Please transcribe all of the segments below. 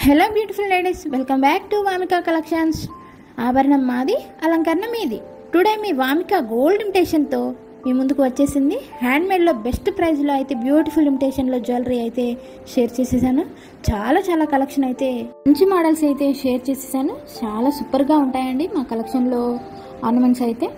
Hello beautiful ladies, welcome back to Vamika collections. ఆభరణం మాది, అలంకరణ మీది. టుడే మీ వామిక గోల్డ్ ఇమిటేషన్తో మీ ముందుకు వచ్చేసింది. హ్యాండ్మేడ్లో బెస్ట్ ప్రైస్లో అయితే బ్యూటిఫుల్ ఇమిటేషన్లో జ్యువెలరీ అయితే షేర్ చేసేసాను. చాలా కలెక్షన్ అయితే మంచి మోడల్స్ అయితే షేర్ చేసేసాను. చాలా సూపర్గా ఉంటాయండి మా కలెక్షన్లో ఆర్నమెంట్స్ అయితే.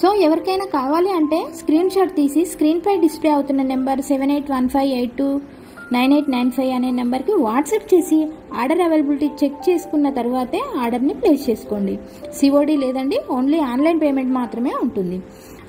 సో ఎవరికైనా కావాలి అంటే స్క్రీన్ షాట్ తీసి స్క్రీన్పై డిస్ప్లే అవుతున్న నెంబర్ 7815829895 అనే నెంబర్కి వాట్సాప్ చేసి ఆర్డర్ అవైలబిలిటీ చెక్ చేసుకున్న తర్వాతే ఆర్డర్ని ప్లేస్ చేసుకోండి. సిఓడి లేదండి, ఓన్లీ ఆన్లైన్ పేమెంట్ మాత్రమే ఉంటుంది.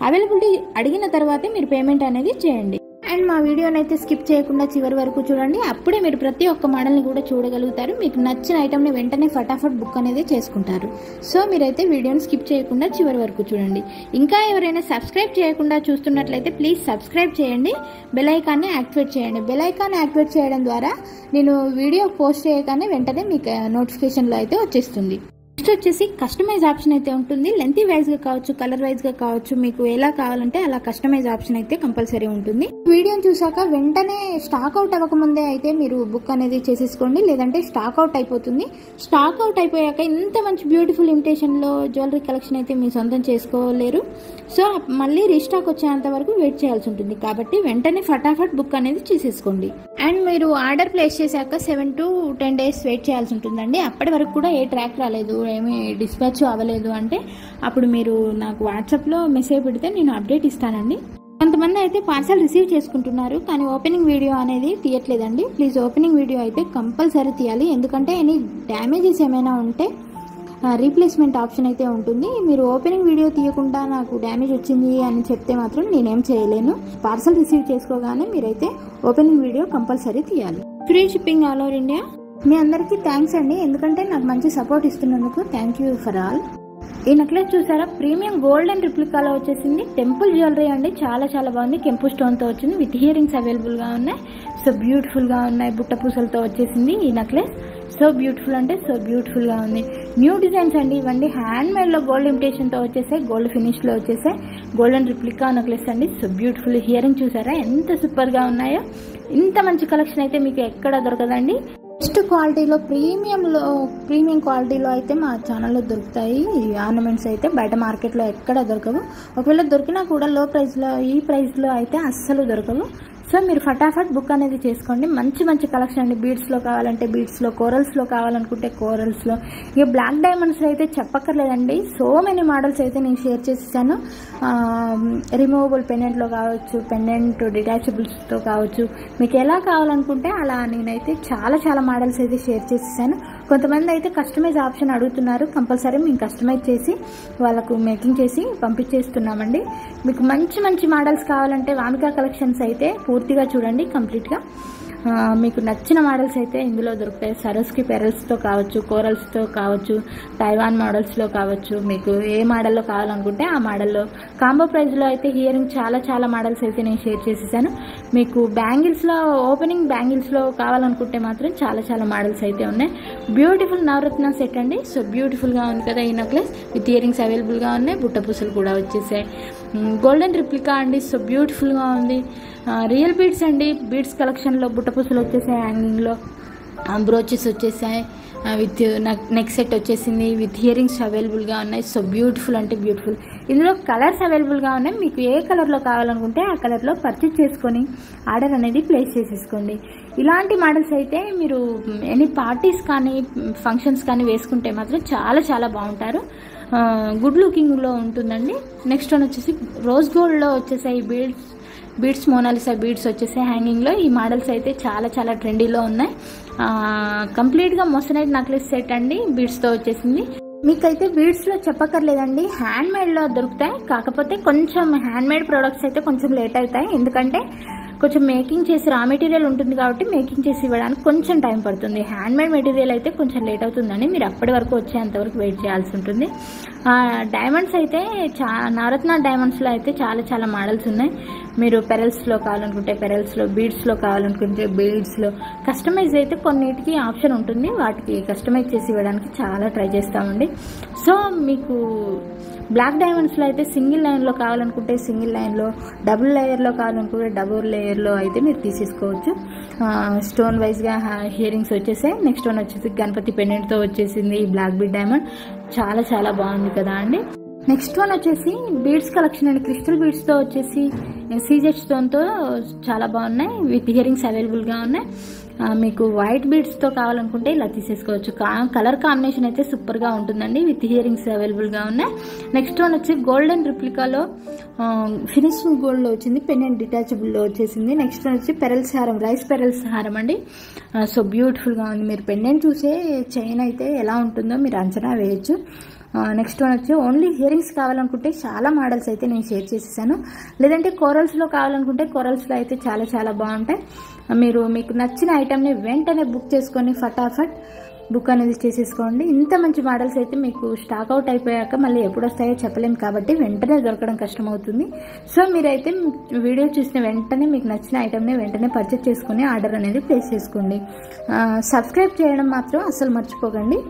అవైలబిలిటీ అడిగిన తర్వాతే మీరు పేమెంట్ అనేది చేయండి. అండ్ మా వీడియోని అయితే స్కిప్ చేయకుండా చివరి వరకు చూడండి. అప్పుడే మీరు ప్రతి ఒక్క మోడల్ని కూడా చూడగలుగుతారు. మీకు నచ్చిన ఐటమ్ని వెంటనే ఫటాఫట్ బుక్ అనేది చేసుకుంటారు. సో మీరైతే వీడియోని స్కిప్ చేయకుండా చివరి వరకు చూడండి. ఇంకా ఎవరైనా సబ్స్క్రైబ్ చేయకుండా చూస్తున్నట్లయితే ప్లీజ్ సబ్స్క్రైబ్ చేయండి, బెల్ ఐకాన్ని యాక్టివేట్ చేయండి. బెల్ ఐకాన్ని యాక్టివేట్ చేయడం ద్వారా నేను వీడియో పోస్ట్ చేయగానే వెంటనే మీకు నోటిఫికేషన్లో అయితే వచ్చేస్తుంది. నెక్స్ట్ వచ్చేసి కస్టమైజ్ ఆప్షన్ అయితే ఉంటుంది. లెంతీ వైజ్గా కావచ్చు, కలర్ వైజ్గా కావచ్చు, మీకు ఎలా కావాలంటే అలా కస్టమైజ్ ఆప్షన్ అయితే కంపల్సరీ ఉంటుంది. వీడియోని చూసాక వెంటనే స్టాక్ అవుట్ అవ్వకముందే అయితే మీరు బుక్ అనేది చేసేసుకోండి, లేదంటే స్టాక్ అవుట్ అయిపోతుంది. స్టాక్ అవుట్ అయిపోయాక ఇంత మంచి బ్యూటిఫుల్ ఇమిటేషన్లో జ్యువెలరీ కలెక్షన్ అయితే మీ సొంతం చేసుకోలేరు. సో మళ్ళీ రీస్టాక్ వచ్చేంత వరకు వెయిట్ చేయాల్సి ఉంటుంది. కాబట్టి వెంటనే ఫటాఫట్ బుక్ అనేది చేసేసుకోండి. అండ్ మీరు ఆర్డర్ ప్లేస్ చేశాక 7 to 10 days వెయిట్ చేయాల్సి ఉంటుందండి. అప్పటి వరకు కూడా ఏ ట్రాక్ రాలేదు, ఏమీ డిస్పాచ్ అవ్వలేదు అంటే అప్పుడు మీరు నాకు వాట్సాప్లో మెసేజ్ పెడితే నేను అప్డేట్ ఇస్తానండి. కొంతమంది అయితే పార్సల్ రిసీవ్ చేసుకుంటున్నారు, కానీ ఓపెనింగ్ వీడియో అనేది తీయట్లేదండి. ప్లీజ్ ఓపెనింగ్ వీడియో అయితే కంపల్సరీ తీయాలి. ఎందుకంటే ఎనీ డ్యామేజెస్ ఏమైనా ఉంటే రీప్లేస్మెంట్ ఆప్షన్ అయితే ఉంటుంది. మీరు ఓపెనింగ్ వీడియో తీయకుండా నాకు డ్యామేజ్ వచ్చింది అని చెప్తే మాత్రం నేనేం చేయలేను. పార్సల్ రిసీవ్ చేసుకోగానే మీరైతే ఓపెనింగ్ వీడియో కంపల్సరీ తీయాలి. Free shipping all over India. మీ అందరికీ థ్యాంక్స్ అండి, ఎందుకంటే నాకు మంచి సపోర్ట్ ఇస్తున్నందుకు. Thank you for all. ఈ నెక్లెస్ చూసారా, ప్రీమియం గోల్డ్ అండ్ రిప్లికాలో వచ్చేసింది. టెంపుల్ జ్యువెలరీ అండి, చాలా బాగుంది. కెంపు స్టోన్తో వచ్చింది, విత్ ఇయరింగ్స్ అవైలబుల్గా ఉన్నాయి. సో బ్యూటిఫుల్గా ఉన్నాయి. బుట్ట పూసలతో వచ్చేసింది ఈ నెక్లెస్. సో బ్యూటిఫుల్ అంటే సో బ్యూటిఫుల్గా ఉంది. న్యూ డిజైన్స్ అండి ఇవ్వండి. హ్యాండ్మేడ్లో గోల్డ్ ఇమిటేషన్తో వచ్చేసాయి, గోల్డ్ ఫినిష్లో వచ్చేసాయి. గోల్డెన్ రిప్లికా నెక్లెస్ అండి. So beautiful. హియరింగ్ చూసారా ఎంత సూపర్గా ఉన్నాయో. ఇంత మంచి కలెక్షన్ అయితే మీకు ఎక్కడ దొరకదండి. బెస్ట్ క్వాలిటీలో ప్రీమియం క్వాలిటీలో అయితే మా ఛానల్లో దొరుకుతాయి. ఈ ఆర్నమెంట్స్ అయితే బయట మార్కెట్లో ఎక్కడ దొరకవు. ఒకవేళ దొరికినా కూడా లో ప్రైస్లో, ఈ ప్రైస్లో అయితే అస్సలు దొరకవు. సో మీరు ఫటాఫట్ బుక్ అనేది చేసుకోండి. మంచి కలెక్షన్ అండి. బీడ్స్లో కావాలంటే బీడ్స్లో, కోరల్స్లో కావాలనుకుంటే కోరల్స్లో, ఇక బ్లాక్ డైమండ్స్లో అయితే చెప్పక్కర్లేదండి. సో మెనీ మోడల్స్ అయితే నేను షేర్ చేసేసాను. రిమూవబుల్ పెండెంట్లో కావచ్చు, పెండెంట్ డిటాచబుల్స్తో కావచ్చు, మీకు ఎలా కావాలనుకుంటే అలా నేనైతే చాలా మోడల్స్ అయితే షేర్ చేసేసాను. కొంతమంది అయితే కస్టమైజ్ ఆప్షన్ అడుగుతున్నారు. కంపల్సరీ మేము కస్టమైజ్ చేసి వాళ్ళకు మేకింగ్ చేసి పంపించేస్తున్నామండి. మీకు మంచి మోడల్స్ కావాలంటే వామిక కలెక్షన్స్ అయితే పూర్తిగా చూడండి కంప్లీట్గా. మీకు నచ్చిన మోడల్స్ అయితే ఇందులో దొరుకుతాయి. సరోస్కి పెరల్స్తో కావచ్చు, కోరల్స్తో కావచ్చు, తైవాన్ మోడల్స్లో కావచ్చు. మీకు ఏ మోడల్లో కావాలనుకుంటే ఆ మోడల్లో కాంబో ప్రైస్లో అయితే హియరింగ్ చాలా మోడల్స్ అయితే నేను షేర్ చేసేసాను. మీకు బ్యాంగిల్స్లో, ఓపెనింగ్ బ్యాంగిల్స్లో కావాలనుకుంటే మాత్రం చాలా మోడల్స్ అయితే ఉన్నాయి. బ్యూటిఫుల్ నవరత్న సెట్ అండి. సో బ్యూటిఫుల్గా ఉంది కదా ఈ నెక్లెస్. విత్ ఇయరింగ్స్ అవైలబుల్గా ఉన్నాయి. బుట్ట పూసలు కూడా వచ్చేసాయి. గోల్డెన్ రిప్లికా అండి. సో బ్యూటిఫుల్గా ఉంది. రియల్ బీడ్స్ అండి. బీడ్స్ కలెక్షన్లో బుట్ట పూసలు వచ్చేసాయి, హ్యాంగింగ్లో బ్రోచెస్ వచ్చేసాయి, విత్ నెక్ సెట్ వచ్చేసింది, విత్ ఇయరింగ్స్ అవైలబుల్గా ఉన్నాయి. సో బ్యూటిఫుల్ అంటే బ్యూటిఫుల్. ఇందులో కలర్స్ అవైలబుల్గా ఉన్నాయి. మీకు ఏ కలర్లో కావాలనుకుంటే ఆ కలర్లో పర్చేజ్ చేసుకొని ఆర్డర్ అనేది ప్లేస్ చేసేసుకోండి. ఇలాంటి మోడల్స్ అయితే మీరు ఎనీ పార్టీస్ కానీ ఫంక్షన్స్ కానీ వేసుకుంటే మాత్రం చాలా బాగుంటారు. గుడ్ లుకింగ్లో ఉంటుందండి. నెక్స్ట్ వన్ వచ్చేసి రోజ్ గోల్డ్లో వచ్చేసాయి బీడ్స్ మోనాలిసా బీడ్స్ వచ్చేసాయి హ్యాంగింగ్లో. ఈ మోడల్స్ అయితే చాలా ట్రెండీలో ఉన్నాయి. కంప్లీట్గా మొసనైట్ నెక్లెస్ సెట్ అండి, బీడ్స్తో వచ్చేసింది. మీకైతే బీడ్స్లో చెప్పక్కర్లేదండి, హ్యాండ్మేడ్లో దొరుకుతాయి. కాకపోతే కొంచెం హ్యాండ్మేడ్ ప్రొడక్ట్స్ అయితే కొంచెం లేట్ అవుతాయి. ఎందుకంటే కొంచెం మేకింగ్ చేసి రా మెటీరియల్ ఉంటుంది కాబట్టి మేకింగ్ చేసి ఇవ్వడానికి కొంచెం టైం పడుతుంది. హ్యాండ్మేడ్ మెటీరియల్ అయితే కొంచెం లేట్ అవుతుందని మీరు అప్పటి వరకు వచ్చేంతవరకు వెయిట్ చేయాల్సి ఉంటుంది. డైమండ్స్ అయితే నవరత్న డైమండ్స్లో అయితే చాలా చాలా మోడల్స్ ఉన్నాయి. మీరు పెరల్స్లో కావాలనుకుంటే పెరల్స్లో, బీడ్స్లో కావాలనుకుంటే బీడ్స్లో, కస్టమైజ్ అయితే కొన్నిటికి ఆప్షన్ ఉంటుంది, వాటికి కస్టమైజ్ చేసి ఇవ్వడానికి చాలా ట్రై చేస్తామండి. సో మీకు బ్లాక్ డైమండ్స్లో అయితే సింగిల్ లైన్లో కావాలనుకుంటే సింగిల్ లైన్లో, డబుల్ లేయర్లో కావాలనుకుంటే డబుల్ లేయర్లో అయితే మీరు తీసేసుకోవచ్చు. స్టోన్ వైజ్గా ఇయర్ రింగ్స్ వచ్చేసాయి. నెక్స్ట్ వన్ వచ్చేసి గణపతి పెండెంట్తో వచ్చేసింది ఈ బ్లాక్ బీడ్ డైమండ్. చాలా చాలా బాగుంది కదా అండి. నెక్స్ట్ వన్ వచ్చేసి బీడ్స్ కలెక్షన్ అండి. క్రిస్టల్ బీడ్స్తో వచ్చేసి సీజెడ్ స్టోన్తో చాలా బాగున్నాయి. విత్ ఇయర్ రింగ్స్ అవైలబుల్గా ఉన్నాయి. మీకు వైట్ బీడ్స్తో కావాలనుకుంటే ఇలా తీసేసుకోవచ్చు. కలర్ కాంబినేషన్ అయితే సూపర్గా ఉంటుందండి. విత్ ఇయర్ రింగ్స్ అవైలబుల్గా ఉన్నాయి. నెక్స్ట్ వన్ వచ్చి గోల్డెన్ రిప్లికాలో ఫినిషింగ్ గోల్డ్లో వచ్చింది, పెండెంట్ డిటాచబుల్లో వచ్చేసింది. నెక్స్ట్ వన్ వచ్చి పెరల్స్ హారం, రైస్ పెరల్స్ హారం అండి. సో బ్యూటిఫుల్గా ఉంది. మీరు పెండెంట్ చూసే చైన్ అయితే ఎలా ఉంటుందో మీరు అంచనా వేయచ్చు. నెక్స్ట్ వన్ వచ్చి ఓన్లీ ఇయర్ రింగ్స్ కావాలనుకుంటే చాలా మోడల్స్ అయితే నేను షేర్ చేసేసాను. లేదంటే కోరల్స్లో కావాలనుకుంటే కోరల్స్లో అయితే చాలా చాలా బాగుంటాయి. మీరు మీకు నచ్చిన ఐటమ్ని వెంటనే బుక్ చేసుకొని ఫటాఫట్ బుక్ అనేది చేసేసుకోండి. ఇంత మంచి మోడల్స్ అయితే మీకు స్టాక్ అవుట్ అయిపోయాక మళ్ళీ ఎప్పుడు వస్తాయో చెప్పలేము కాబట్టి వెంటనే దొరకడం కష్టమవుతుంది. సో మీరైతే వీడియో చూసిన వెంటనే మీకు నచ్చిన ఐటమ్ని వెంటనే పర్చేస్ చేసుకుని ఆర్డర్ అనేది ప్లేస్ చేసుకోండి. సబ్స్క్రైబ్ చేయడం మాత్రం అసలు మర్చిపోకండి.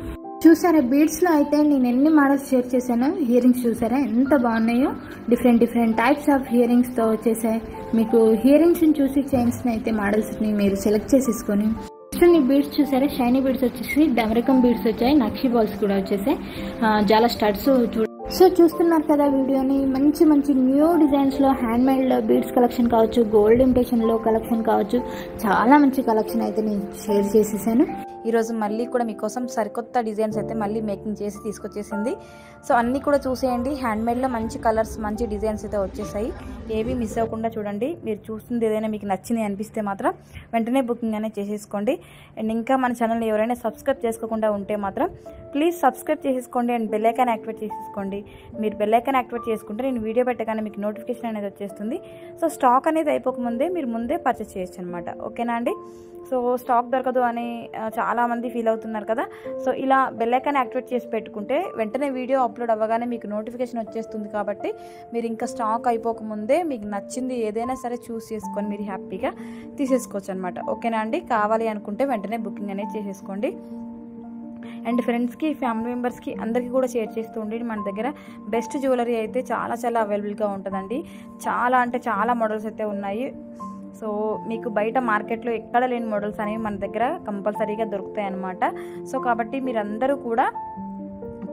చూసారా బీడ్స్లో అయితే నేను ఎన్ని మోడల్స్ షేర్ చేశానో. ఇయర్ రింగ్స్ చూసారా ఎంత బాగున్నాయో. Different different types of ear రింగ్స్తో వచ్చేసాయి. మీకు ఇయర్ రింగ్స్ని చూసి చైన్స్ని అయితే మోడల్స్ని మీరు సెలెక్ట్ చేసేసుకొని నెక్స్ట్ బీడ్స్ చూసారా, షైనీ బీడ్స్ వచ్చేసి డమరకం బీడ్స్ వచ్చాయి, నక్షి బాల్స్ కూడా వచ్చేసాయి, చాలా స్టడ్స్ సో చూస్తున్నారు కదా వీడియోని. మంచి మంచి న్యూ డిజైన్స్లో హ్యాండ్మేడ్లో బీడ్స్ కలెక్షన్ కావచ్చు, గోల్డ్ ఇమిటేషన్లో కలెక్షన్ కావచ్చు, చాలా మంచి కలెక్షన్ అయితే నేను షేర్ చేసేసాను. ఈరోజు మళ్ళీ కూడా మీకోసం సరికొత్త డిజైన్స్ అయితే మళ్ళీ మేకింగ్ చేసి తీసుకొచ్చేసింది. సో అన్నీ కూడా చూసేయండి. హ్యాండ్మేడ్లో మంచి కలర్స్, మంచి డిజైన్స్ అయితే వచ్చేసాయి. ఏవి మిస్ అవ్వకుండా చూడండి. మీరు చూస్తుంది ఏదైనా మీకు నచ్చింది అనిపిస్తే మాత్రం వెంటనే బుకింగ్ అనేది చేసేసుకోండి. అండ్ ఇంకా మన ఛానల్ని ఎవరైనా సబ్స్క్రైబ్ చేసుకోకుండా ఉంటే మాత్రం ప్లీజ్ సబ్స్క్రైబ్ చేసేసుకోండి అండ్ బెల్ ఐకాన్ యాక్టివేట్ చేసేసుకోండి. మీరు బెల్ ఐకాన్ యాక్టివేట్ చేసుకుంటే నేను వీడియో పెట్టగానే మీకు నోటిఫికేషన్ అనేది వచ్చేస్తుంది. సో స్టాక్ అనేది అయిపోకముందే మీరు ముందే పర్చేస్ చేయొచ్చు అనమాట. ఓకేనా అండి. సో స్టాక్ దొరకదు అని చాలామంది ఫీల్ అవుతున్నారు కదా. సో ఇలా బెల్ ఐకాన్ యాక్టివేట్ చేసి పెట్టుకుంటే వెంటనే వీడియో అప్లోడ్ అవ్వగానే మీకు నోటిఫికేషన్ వచ్చేస్తుంది. కాబట్టి మీరు ఇంకా స్టాక్ అయిపోకముందే మీకు నచ్చింది ఏదైనా సరే చూస్ చేసుకొని మీరు హ్యాపీగా తీసేసుకోవచ్చు అనమాట. ఓకేనా అండి. కావాలి అనుకుంటే వెంటనే బుకింగ్ అనేది చేసేసుకోండి. అండ్ ఫ్రెండ్స్కి, ఫ్యామిలీ మెంబర్స్కి అందరికీ కూడా షేర్ చేస్తూ ఉండి మన దగ్గర బెస్ట్ జ్యువెలరీ అయితే చాలా చాలా అవైలబుల్గా ఉంటుందండి. చాలా అంటే చాలా మోడల్స్ అయితే ఉన్నాయి. సో మీకు బయట మార్కెట్లో ఎక్కడ లేని మోడల్స్ అనేవి మన దగ్గర కంపల్సరీగా దొరుకుతాయి అన్నమాట. సో కాబట్టి మీరందరూ కూడా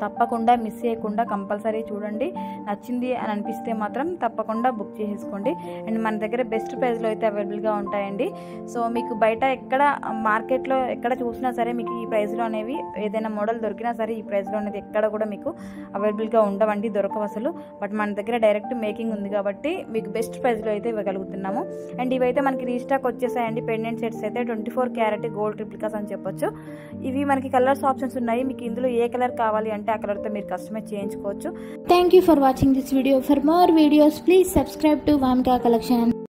తప్పకుండా మిస్ చేయకుండా కంపల్సరీ చూడండి. నచ్చింది అని అనిపిస్తే మాత్రం తప్పకుండా బుక్ చేసేసుకోండి. అండ్ మన దగ్గర బెస్ట్ ప్రైస్లో అయితే అవైలబుల్గా ఉంటాయండి. సో మీకు బయట ఎక్కడ మార్కెట్లో ఎక్కడ చూసినా సరే మీకు ఈ ప్రైస్లో అనేవి ఏదైనా మోడల్ దొరికినా సరే ఈ ప్రైస్లో అనేది ఎక్కడ కూడా మీకు అవైలబుల్గా ఉండవండి, దొరకవు అసలు. బట్ మన దగ్గర డైరెక్ట్ మేకింగ్ ఉంది కాబట్టి మీకు బెస్ట్ ప్రైస్లో అయితే ఇవ్వగలుగుతున్నాము. అండ్ ఇవైతే మనకి రీస్టాక్ వచ్చేసాయండి. పెండెంట్ సెట్స్ అయితే 24 క్యారెట్ గోల్డ్ రిప్లికాస్ అని చెప్పొచ్చు. ఇవి మనకి కలర్స్ ఆప్షన్స్ ఉన్నాయి. మీకు ఇందులో ఏ కలర్ కావాలి అంటే ఆ కలర్తో మీరు కస్టమైజ్ చేయించుకోవచ్చు. Thank you for watching this video. For more videos please subscribe to Vamika collection.